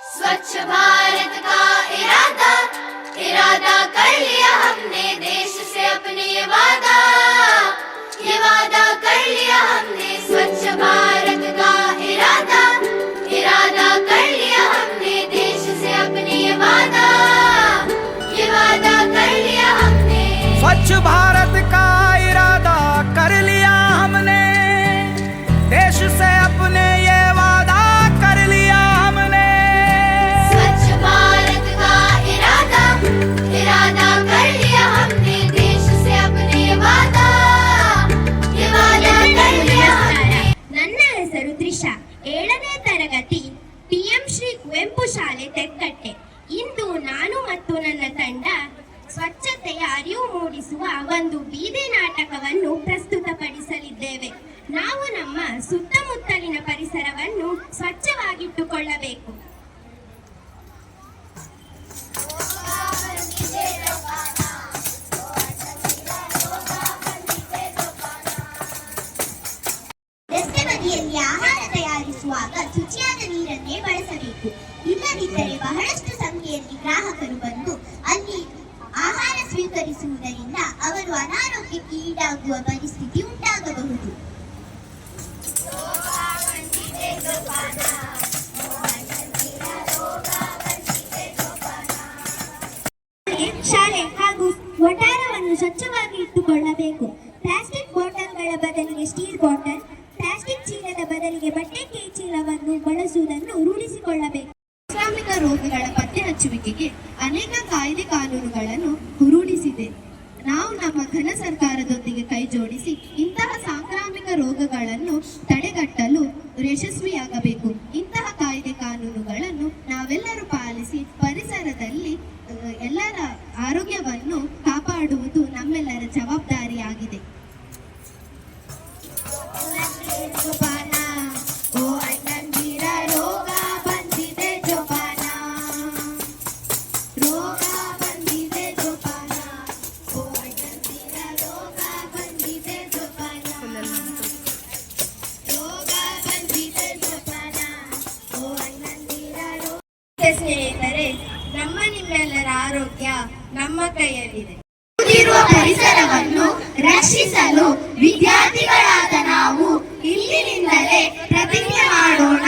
स्वच्छ भारत का इरादा इरादा कर लिया हमने, देश से अपने ये वादा कर लिया हमने। स्वच्छ भारत का इरादा इरादा कर लिया हमने, देश से अपने ये वादा कर लिया हमने। स्वच्छ भारत का इरादा कर लिया हमने, देश से अपने ये वादा कर लिया हमने। स्वच्छ भारत का इरादा इरादा कर लिया हमने, देश से अपने ये वादा कर लिया हमने। ನನ್ನ ಹೆಸರು ತ್ರಿಷಾ, 7ನೇ ತರಗತಿ PM ಶ್ರೀ ಕುವೆಂಪು ಶಾಲೆ ತೆಕ್ಕಟ್ಟೆ. ಇಂದು ನಾನು ಮತ್ತು ನನ್ನ ತಂಡ ಸ್ವಚ್ಛತೆಯ ಅರಿವು ಮೂಡಿಸುವ ಒಂದು ಬೀದಿ ನಾಟಕವನ್ನು ಪ್ರಸ್ತುತಪಡಿಸಲಿದ್ದೇವೆ. ನಾವು ನಮ್ಮ ಸುತ್ತಮುತ್ತಲಿನ ಪರಿಸರವನ್ನು ಸ್ವಚ್ಛವಾಗಿಟ್ಟುಕೊಳ್ಳಬೇಕು. ರಸ್ತೆ ಬದಿಯಲ್ಲಿ ಆಹಾರ ತಯಾರಿಸುವಾಗ ಶುಚಿಯಾದ ನೀರನ್ನೇ ಬಳಸಬೇಕು. ಇಲ್ಲದಿದ್ದರೆ ಬಹಳಷ್ಟು ಸಂಖ್ಯೆಯಲ್ಲಿ ಗ್ರಾಹಕರು ಬಂದು ಅಲ್ಲಿ ಆಹಾರ ಸ್ವೀಕರಿಸುವುದರಿಂದ ಅವರು ಅನಾರೋಗ್ಯಕ್ಕೆ ಈಡಾಗುವ ಪರಿಸ್ಥಿತಿ ಉಂಟಾಗಬಹುದು. ಶಾಲೆ ಹಾಗೂ ವಠಾರವನ್ನು ಸ್ವಚ್ಛವಾಗಿ ಇಟ್ಟುಕೊಳ್ಳಬೇಕು. ಪ್ಲಾಸ್ಟಿಕ್ ಬಾಟಲ್ಗಳ ಬದಲಿಗೆ ಸ್ಟೀಲ್ ಬಾಟಲ್, ಪ್ಲಾಸ್ಟಿಕ್ ಚೀಲದ ಬದಲಿಗೆ ಬಟ್ಟೆ ಕೈ ಚೀಲವನ್ನು ಬಳಸುವುದನ್ನು ರೂಢಿಸಿಕೊಳ್ಳಬೇಕು. ಸಾಂಕ್ರಾಮಿಕ ರೋಗಗಳ ಪತ್ತೆ ಹಚ್ಚುವಿಕೆಗೆ ಅನೇಕ ಕಾಯ್ದೆ ಕಾನೂನುಗಳನ್ನು ರೂಢಿಸಿದೆ. ನಾವು ನಮ್ಮ ಘನ ಸರ್ಕಾರದೊಂದಿಗೆ ಕೈ ಜೋಡಿಸಿ ಇಂತಹ ಸಾಂಕ್ರಾಮಿಕ ರೋಗಗಳನ್ನು ತಡೆಗಟ್ಟಲು ಯಶಸ್ವಿಯಾಗಬೇಕು. ಇಂತಹ ಕಾಯ್ದೆ ಕಾನೂನುಗಳನ್ನು ನಾವೆಲ್ಲರೂ ಪಾಲಿಸಿ ಪರಿಸರದಲ್ಲಿ ಎಲ್ಲರ ಆರೋಗ್ಯವನ್ನು ಕಾಪಾಡುವುದು ನಮ್ಮೆಲ್ಲರ ಜವಾಬ್ದಾರಿಯಾಗಿದೆ. ಸ್ನೇಹಿತರೆ, ನಮ್ಮ ನಿಮ್ಮೆಲ್ಲರ ಆರೋಗ್ಯ ನಮ್ಮ ಕೈಯಲ್ಲಿದೆ. ಪರಿಸರವನ್ನು ರಕ್ಷಿಸಲು ವಿದ್ಯಾರ್ಥಿಗಳಾದ ನಾವು ಇಂದಿನಿಂದಲೇ ಪ್ರತಿಜ್ಞೆ ಮಾಡೋಣ.